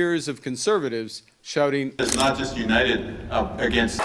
Years of conservatives shouting, It's not just united against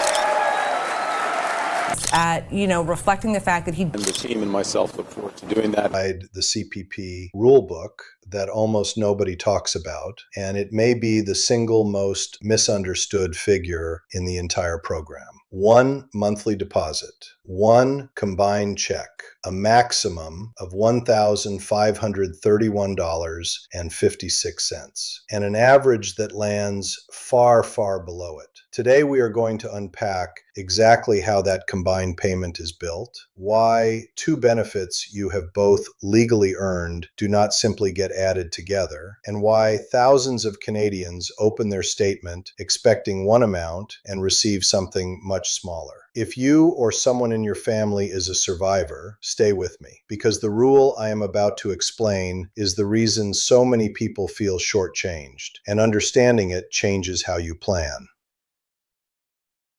at, reflecting the fact that he... and the team and myself look forward to doing that. The CPP rule book that almost nobody talks about, and it may be the single most misunderstood figure in the entire program. One monthly deposit, one combined check, a maximum of $1,531.56, and an average that lands far, far below it. Today, we are going to unpack exactly how that combined payment is built, why two benefits you have both legally earned do not simply get added together, and why thousands of Canadians open their statement expecting one amount and receive something much smaller. If you or someone in your family is a survivor, stay with me, because the rule I am about to explain is the reason so many people feel shortchanged, and understanding it changes how you plan.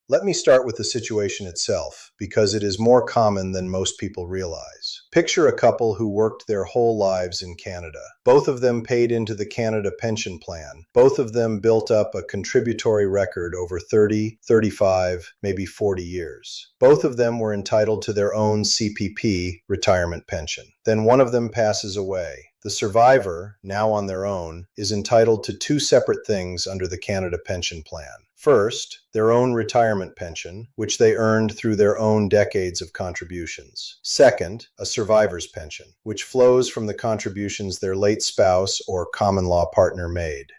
Let me start with the situation itself, because it is more common than most people realize. Picture a couple who worked their whole lives in Canada. Both of them paid into the Canada Pension Plan. Both of them built up a contributory record over 30, 35, maybe 40 years. Both of them were entitled to their own CPP retirement pension. Then one of them passes away. The survivor, now on their own, is entitled to two separate things under the Canada Pension Plan. First, their own retirement pension, which they earned through their own decades of contributions. Second, a survivor's pension, which flows from the contributions their late spouse or common law partner made.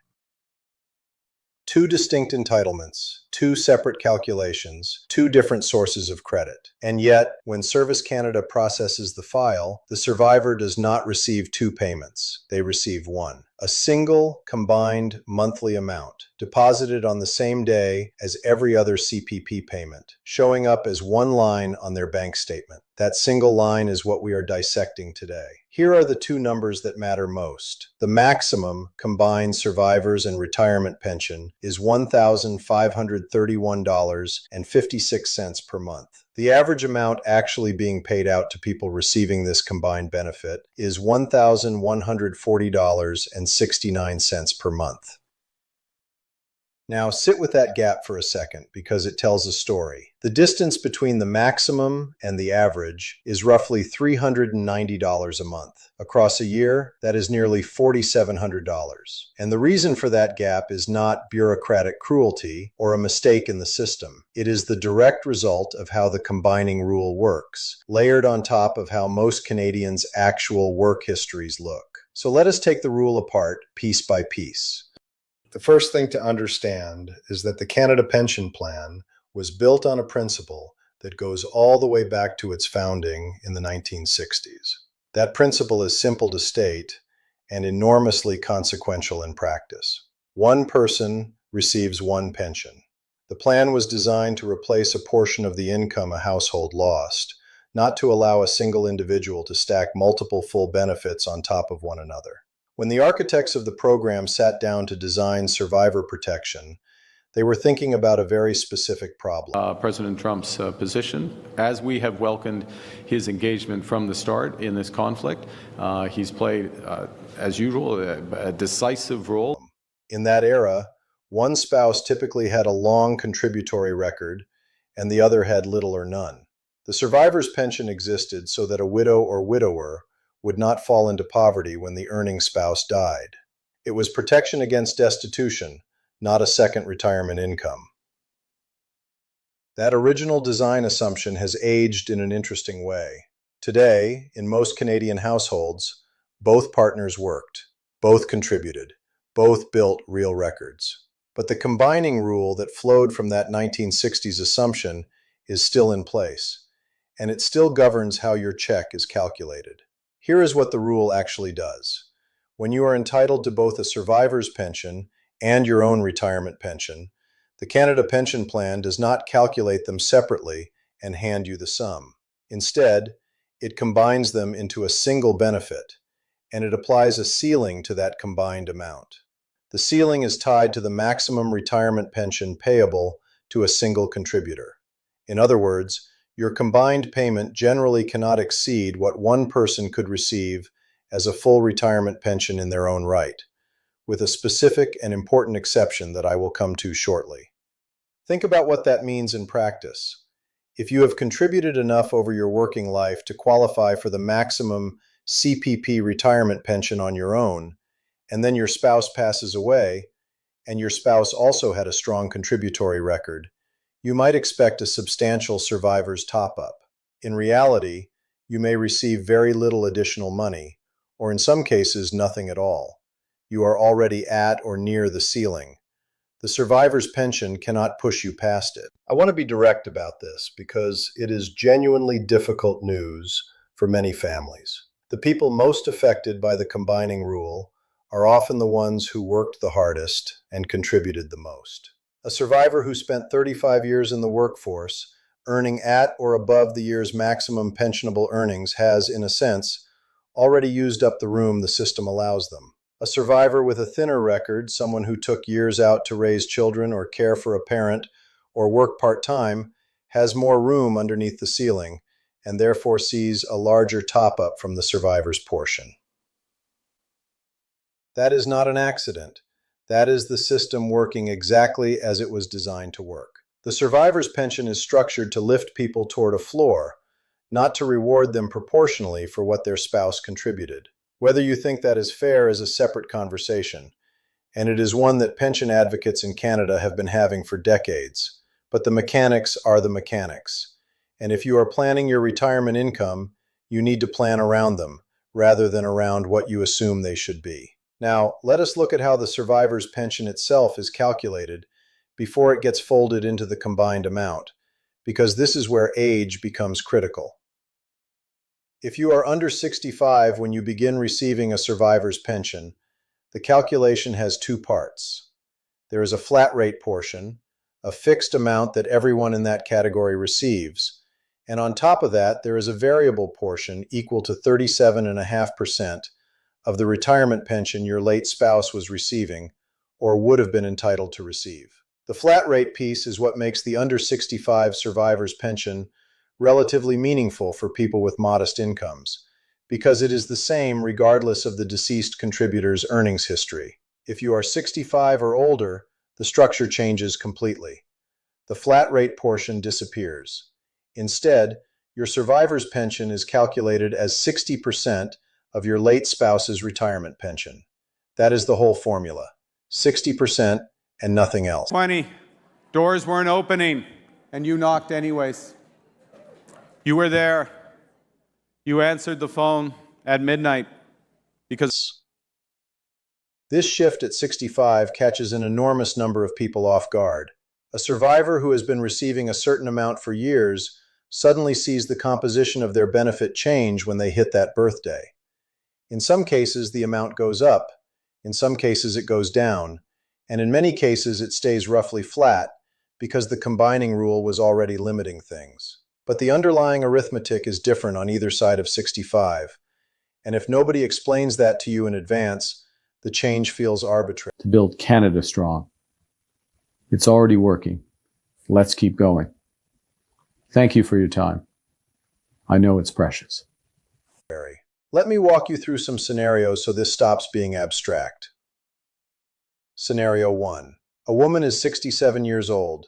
Two distinct entitlements, two separate calculations, two different sources of credit. And yet, when Service Canada processes the file, the survivor does not receive two payments. They receive one, a single combined monthly amount, deposited on the same day as every other CPP payment, showing up as one line on their bank statement. That single line is what we are dissecting today. Here are the two numbers that matter most. The maximum combined survivors and retirement pension is $1,531.56 per month. The average amount actually being paid out to people receiving this combined benefit is $1,140.69 per month. Now sit with that gap for a second because it tells a story. The distance between the maximum and the average is roughly $390 a month. Across a year, that is nearly $4,700. And the reason for that gap is not bureaucratic cruelty or a mistake in the system. It is the direct result of how the combining rule works, layered on top of how most Canadians' actual work histories look. So let us take the rule apart piece by piece. The first thing to understand is that the Canada Pension Plan was built on a principle that goes all the way back to its founding in the 1960s. That principle is simple to state and enormously consequential in practice. One person receives one pension. The plan was designed to replace a portion of the income a household lost, not to allow a single individual to stack multiple full benefits on top of one another. When the architects of the program sat down to design survivor protection, they were thinking about a very specific problem. President Trump's position, as we have welcomed his engagement from the start in this conflict, he's played, as usual, a decisive role. In that era, one spouse typically had a long contributory record, and the other had little or none. The survivor's pension existed so that a widow or widower would not fall into poverty when the earning spouse died. It was protection against destitution, not a second retirement income. That original design assumption has aged in an interesting way. Today, in most Canadian households, both partners worked, both contributed, both built real records. But the combining rule that flowed from that 1960s assumption is still in place, and it still governs how your check is calculated. Here is what the rule actually does. When you are entitled to both a survivor's pension and your own retirement pension, the Canada Pension Plan does not calculate them separately and hand you the sum. Instead, it combines them into a single benefit, and it applies a ceiling to that combined amount. The ceiling is tied to the maximum retirement pension payable to a single contributor. In other words, your combined payment generally cannot exceed what one person could receive as a full retirement pension in their own right, with a specific and important exception that I will come to shortly. Think about what that means in practice. If you have contributed enough over your working life to qualify for the maximum CPP retirement pension on your own, and then your spouse passes away, and your spouse also had a strong contributory record, you might expect a substantial survivor's top-up. In reality, you may receive very little additional money, or in some cases, nothing at all. You are already at or near the ceiling. The survivor's pension cannot push you past it. I want to be direct about this because it is genuinely difficult news for many families. The people most affected by the combining rule are often the ones who worked the hardest and contributed the most. A survivor who spent 35 years in the workforce, earning at or above the year's maximum pensionable earnings, has, in a sense, already used up the room the system allows them. A survivor with a thinner record, someone who took years out to raise children or care for a parent or work part-time, has more room underneath the ceiling and therefore sees a larger top-up from the survivor's portion. That is not an accident. That is the system working exactly as it was designed to work. The survivor's pension is structured to lift people toward a floor, not to reward them proportionally for what their spouse contributed. Whether you think that is fair is a separate conversation, and it is one that pension advocates in Canada have been having for decades. But the mechanics are the mechanics. And if you are planning your retirement income, you need to plan around them, rather than around what you assume they should be. Now, let us look at how the survivor's pension itself is calculated before it gets folded into the combined amount, because this is where age becomes critical. If you are under 65 when you begin receiving a survivor's pension, the calculation has two parts. There is a flat rate portion, a fixed amount that everyone in that category receives, and on top of that, there is a variable portion equal to 37.5% of the retirement pension your late spouse was receiving or would have been entitled to receive. The flat rate piece is what makes the under 65 survivor's pension relatively meaningful for people with modest incomes, because it is the same regardless of the deceased contributor's earnings history. If you are 65 or older, the structure changes completely. The flat rate portion disappears. Instead, your survivor's pension is calculated as 60% of your late spouse's retirement pension. That is the whole formula. 60% and nothing else. 20. Doors weren't opening, and you knocked anyways. You were there. You answered the phone at midnight because this shift at 65 catches an enormous number of people off guard. A survivor who has been receiving a certain amount for years suddenly sees the composition of their benefit change when they hit that birthday. In some cases, the amount goes up. In some cases, it goes down. And in many cases, it stays roughly flat because the combining rule was already limiting things. But the underlying arithmetic is different on either side of 65. And if nobody explains that to you in advance, the change feels arbitrary. To build Canada strong. It's already working. Let's keep going. Thank you for your time. I know it's precious. Let me walk you through some scenarios so this stops being abstract. Scenario 1. A woman is 67 years old.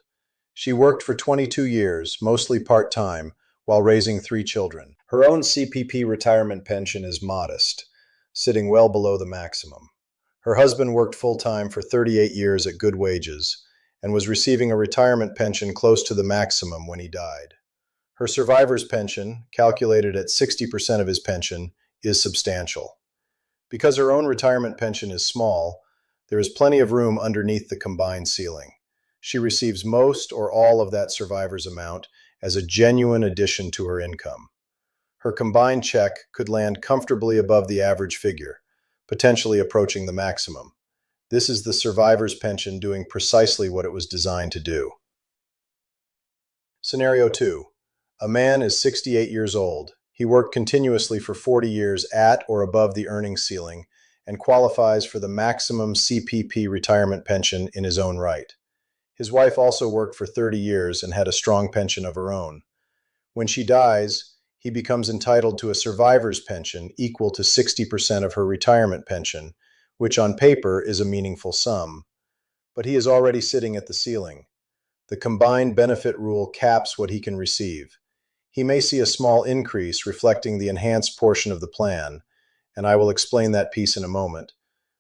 She worked for 22 years, mostly part-time, while raising 3 children. Her own CPP retirement pension is modest, sitting well below the maximum. Her husband worked full-time for 38 years at good wages and was receiving a retirement pension close to the maximum when he died. Her survivor's pension, calculated at 60% of his pension, is substantial. Because her own retirement pension is small, there is plenty of room underneath the combined ceiling. She receives most or all of that survivor's amount as a genuine addition to her income. Her combined check could land comfortably above the average figure, potentially approaching the maximum. This is the survivor's pension doing precisely what it was designed to do. Scenario 2. A man is 68 years old. He worked continuously for 40 years at or above the earnings ceiling and qualifies for the maximum CPP retirement pension in his own right. His wife also worked for 30 years and had a strong pension of her own. When she dies, he becomes entitled to a survivor's pension equal to 60% of her retirement pension, which on paper is a meaningful sum. But he is already sitting at the ceiling. The combined benefit rule caps what he can receive. He may see a small increase reflecting the enhanced portion of the plan, and I will explain that piece in a moment.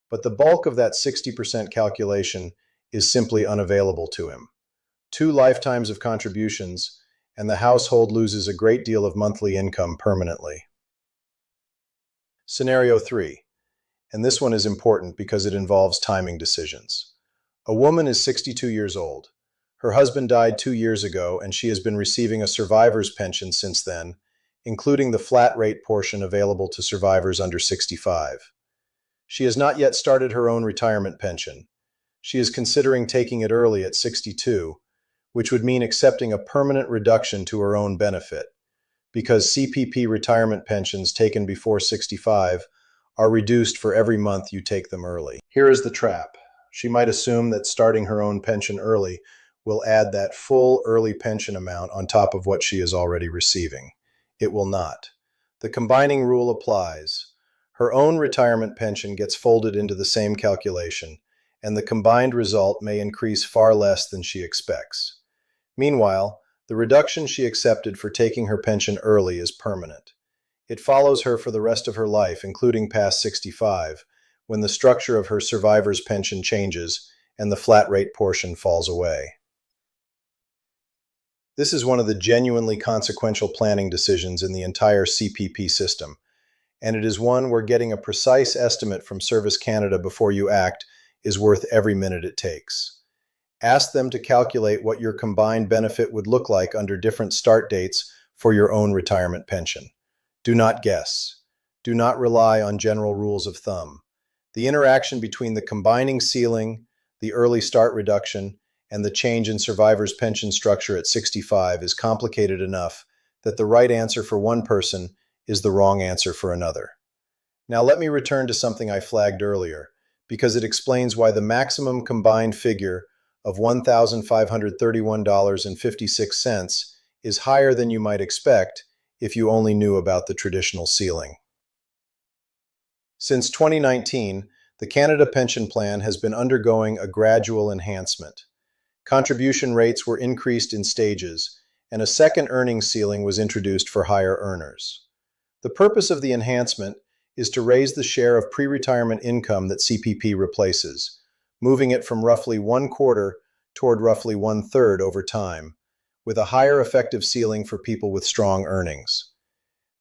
But the bulk of that 60% calculation is simply unavailable to him. 2 lifetimes of contributions, and the household loses a great deal of monthly income permanently. Scenario 3, and this one is important because it involves timing decisions. A woman is 62 years old. Her husband died 2 years ago, and she has been receiving a survivor's pension since then, including the flat rate portion available to survivors under 65. She has not yet started her own retirement pension. She is considering taking it early at 62, which would mean accepting a permanent reduction to her own benefit, because CPP retirement pensions taken before 65 are reduced for every month you take them early. Here is the trap. She might assume that starting her own pension early will add that full early pension amount on top of what she is already receiving. It will not. The combining rule applies. Her own retirement pension gets folded into the same calculation, and the combined result may increase far less than she expects. Meanwhile, the reduction she accepted for taking her pension early is permanent. It follows her for the rest of her life, including past 65, when the structure of her survivor's pension changes and the flat rate portion falls away. This is one of the genuinely consequential planning decisions in the entire CPP system, and it is one where getting a precise estimate from Service Canada before you act is worth every minute it takes. Ask them to calculate what your combined benefit would look like under different start dates for your own retirement pension. Do not guess. Do not rely on general rules of thumb. The interaction between the combining ceiling, the early start reduction, and the change in survivor's pension structure at 65 is complicated enough that the right answer for one person is the wrong answer for another. Now let me return to something I flagged earlier, because it explains why the maximum combined figure of $1,531.56 is higher than you might expect if you only knew about the traditional ceiling. Since 2019, the Canada Pension Plan has been undergoing a gradual enhancement. Contribution rates were increased in stages, and a second earnings ceiling was introduced for higher earners. The purpose of the enhancement is to raise the share of pre-retirement income that CPP replaces, moving it from roughly 1/4 toward roughly 1/3 over time, with a higher effective ceiling for people with strong earnings.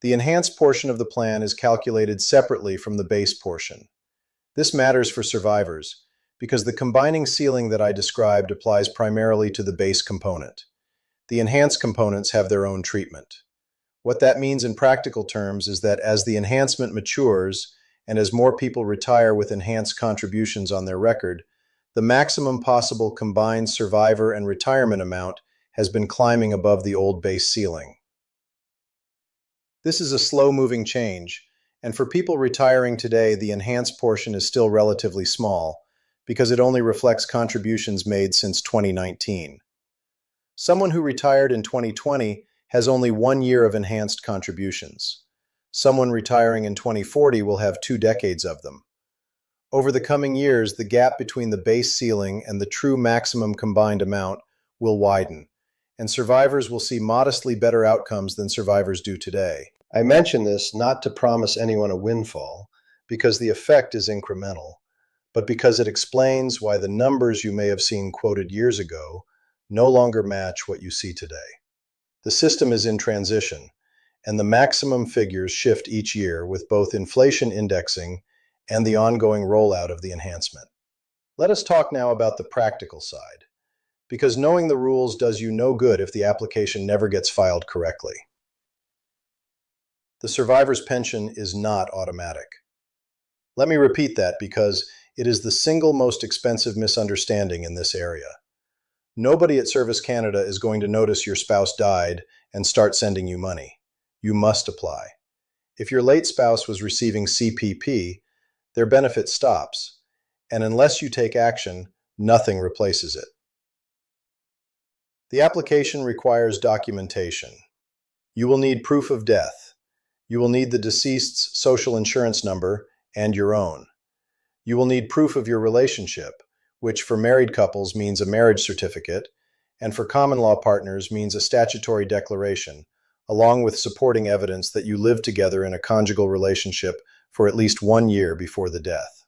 The enhanced portion of the plan is calculated separately from the base portion. This matters for survivors because the combining ceiling that I described applies primarily to the base component. The enhanced components have their own treatment. What that means in practical terms is that as the enhancement matures and as more people retire with enhanced contributions on their record, the maximum possible combined survivor and retirement amount has been climbing above the old base ceiling. This is a slow-moving change, and for people retiring today, the enhanced portion is still relatively small because it only reflects contributions made since 2019. Someone who retired in 2020 has only 1 year of enhanced contributions. Someone retiring in 2040 will have 2 decades of them. Over the coming years, the gap between the base ceiling and the true maximum combined amount will widen, and survivors will see modestly better outcomes than survivors do today. I mention this not to promise anyone a windfall, because the effect is incremental, but because it explains why the numbers you may have seen quoted years ago no longer match what you see today. The system is in transition, and the maximum figures shift each year with both inflation indexing and the ongoing rollout of the enhancement. Let us talk now about the practical side, because knowing the rules does you no good if the application never gets filed correctly. The survivor's pension is not automatic. Let me repeat that because it is the single most expensive misunderstanding in this area. Nobody at Service Canada is going to notice your spouse died and start sending you money. You must apply. If your late spouse was receiving CPP, their benefit stops, and unless you take action, nothing replaces it. The application requires documentation. You will need proof of death. You will need the deceased's social insurance number and your own. You will need proof of your relationship, which for married couples means a marriage certificate, and for common law partners means a statutory declaration, along with supporting evidence that you live together in a conjugal relationship for at least 1 year before the death.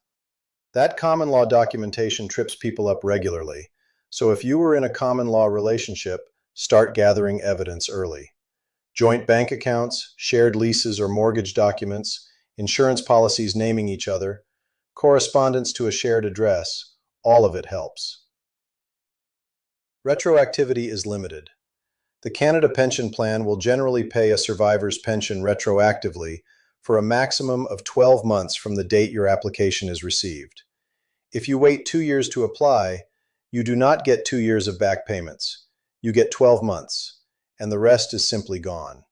That common law documentation trips people up regularly, so if you were in a common law relationship, start gathering evidence early. Joint bank accounts, shared leases or mortgage documents, insurance policies naming each other, correspondence to a shared address, all of it helps. Retroactivity is limited. The Canada Pension Plan will generally pay a survivor's pension retroactively for a maximum of 12 months from the date your application is received. If you wait 2 years to apply, you do not get 2 years of back payments. You get 12 months, and the rest is simply gone.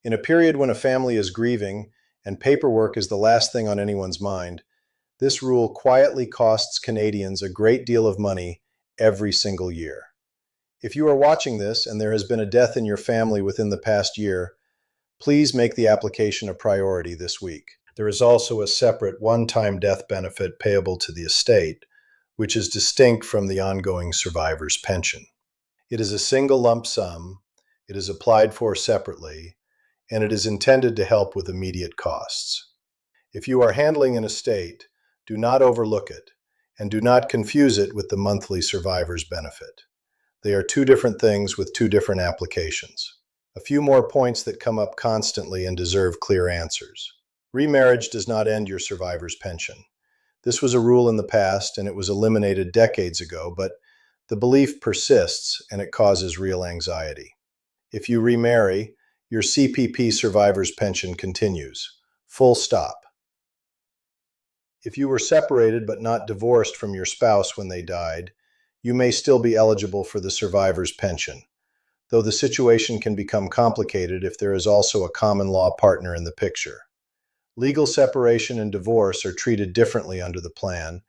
In a period when a family is grieving and paperwork is the last thing on anyone's mind, this rule quietly costs Canadians a great deal of money every single year. If you are watching this and there has been a death in your family within the past year, please make the application a priority this week. There is also a separate one-time death benefit payable to the estate, which is distinct from the ongoing survivor's pension. It is a single lump sum, it is applied for separately, and it is intended to help with immediate costs. If you are handling an estate, do not overlook it, and do not confuse it with the monthly survivor's benefit. They are two different things with two different applications. A few more points that come up constantly and deserve clear answers. Remarriage does not end your survivor's pension. This was a rule in the past and it was eliminated decades ago, but the belief persists and it causes real anxiety. If you remarry, your CPP survivor's pension continues. Full stop. If you were separated but not divorced from your spouse when they died, you may still be eligible for the survivor's pension, though the situation can become complicated if there is also a common law partner in the picture. Legal separation and divorce are treated differently under the plan,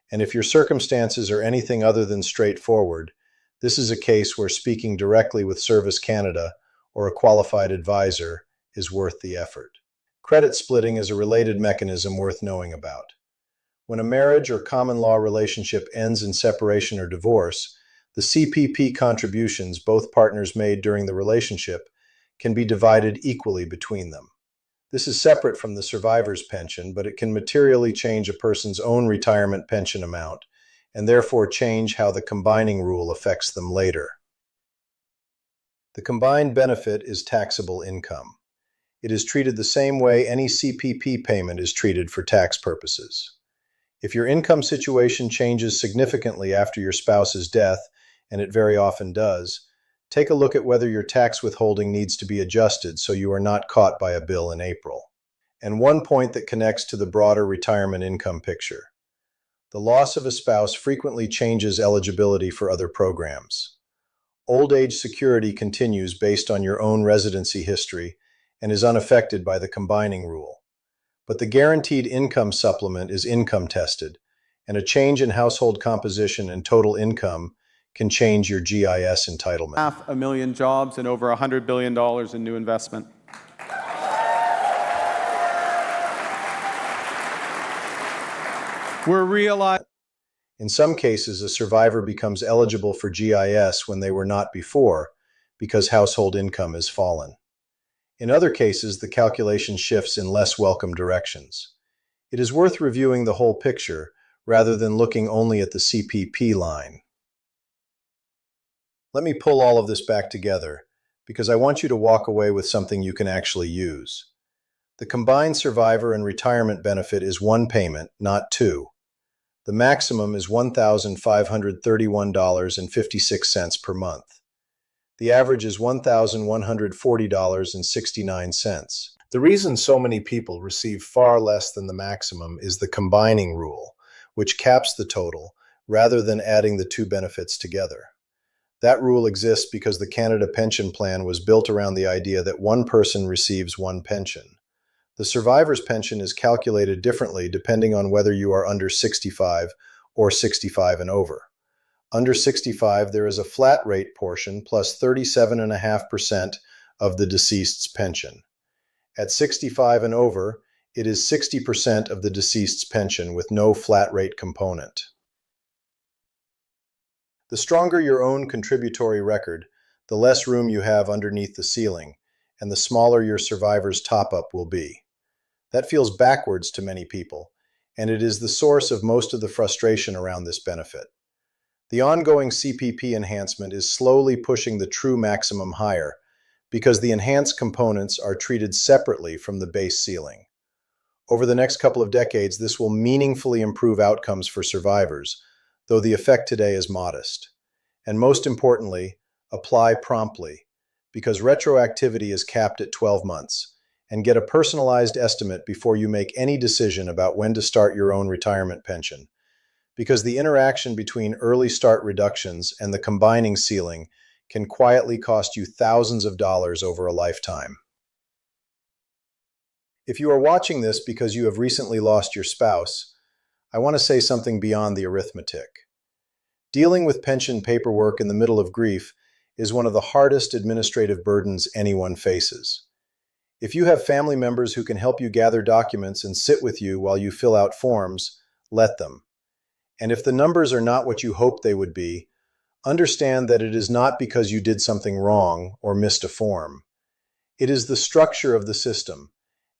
and if your circumstances are anything other than straightforward, this is a case where speaking directly with Service Canada or a qualified advisor is worth the effort. Credit splitting is a related mechanism worth knowing about. When a marriage or common law relationship ends in separation or divorce, the CPP contributions both partners made during the relationship can be divided equally between them. This is separate from the survivor's pension, but it can materially change a person's own retirement pension amount, and therefore change how the combining rule affects them later. The combined benefit is taxable income. It is treated the same way any CPP payment is treated for tax purposes. If your income situation changes significantly after your spouse's death, and it very often does, take a look at whether your tax withholding needs to be adjusted so you are not caught by a bill in April. And one point that connects to the broader retirement income picture. The loss of a spouse frequently changes eligibility for other programs. Old age security continues based on your own residency history and is unaffected by the combining rule. But the guaranteed income supplement is income tested, and a change in household composition and total income can change your GIS entitlement. 500,000 jobs and over $100 billion in new investment. We're realizing in some cases, a survivor becomes eligible for GIS when they were not before because household income has fallen. In other cases, the calculation shifts in less welcome directions. It is worth reviewing the whole picture rather than looking only at the CPP line. Let me pull all of this back together because I want you to walk away with something you can actually use. The combined survivor and retirement benefit is one payment, not two. The maximum is $1,531.56 per month. The average is $1,140.69. The reason so many people receive far less than the maximum is the combining rule, which caps the total rather than adding the two benefits together. That rule exists because the Canada Pension Plan was built around the idea that one person receives one pension. The survivor's pension is calculated differently depending on whether you are under 65 or 65 and over. Under 65, there is a flat rate portion plus 37.5% of the deceased's pension. At 65 and over, It is 60% of the deceased's pension with no flat rate component. The stronger your own contributory record, the less room you have underneath the ceiling, and the smaller your survivor's top-up will be. That feels backwards to many people, and it is the source of most of the frustration around this benefit. The ongoing CPP enhancement is slowly pushing the true maximum higher, because the enhanced components are treated separately from the base ceiling. Over the next couple of decades, this will meaningfully improve outcomes for survivors, though the effect today is modest. And most importantly, apply promptly, because retroactivity is capped at 12 months, and get a personalized estimate before you make any decision about when to start your own retirement pension, because the interaction between early start reductions and the combining ceiling can quietly cost you thousands of dollars over a lifetime. If you are watching this because you have recently lost your spouse, I want to say something beyond the arithmetic. Dealing with pension paperwork in the middle of grief is one of the hardest administrative burdens anyone faces. If you have family members who can help you gather documents and sit with you while you fill out forms, let them. And if the numbers are not what you hoped they would be, understand that it is not because you did something wrong or missed a form. It is the structure of the system,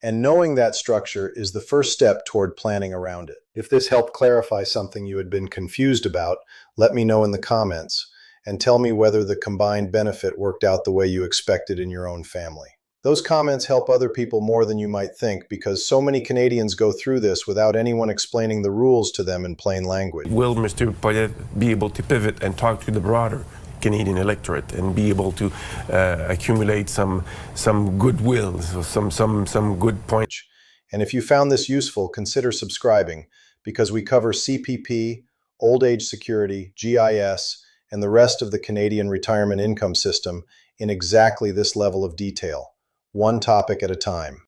and knowing that structure is the first step toward planning around it. If this helped clarify something you had been confused about, let me know in the comments, and tell me whether the combined benefit worked out the way you expected in your own family. Those comments help other people more than you might think, because so many Canadians go through this without anyone explaining the rules to them in plain language. Will Mr. Poyet be able to pivot and talk to the broader Canadian electorate and be able to accumulate some goodwill, some good points? And if you found this useful, consider subscribing, because we cover CPP, old age security, GIS, and the rest of the Canadian retirement income system in exactly this level of detail, one topic at a time.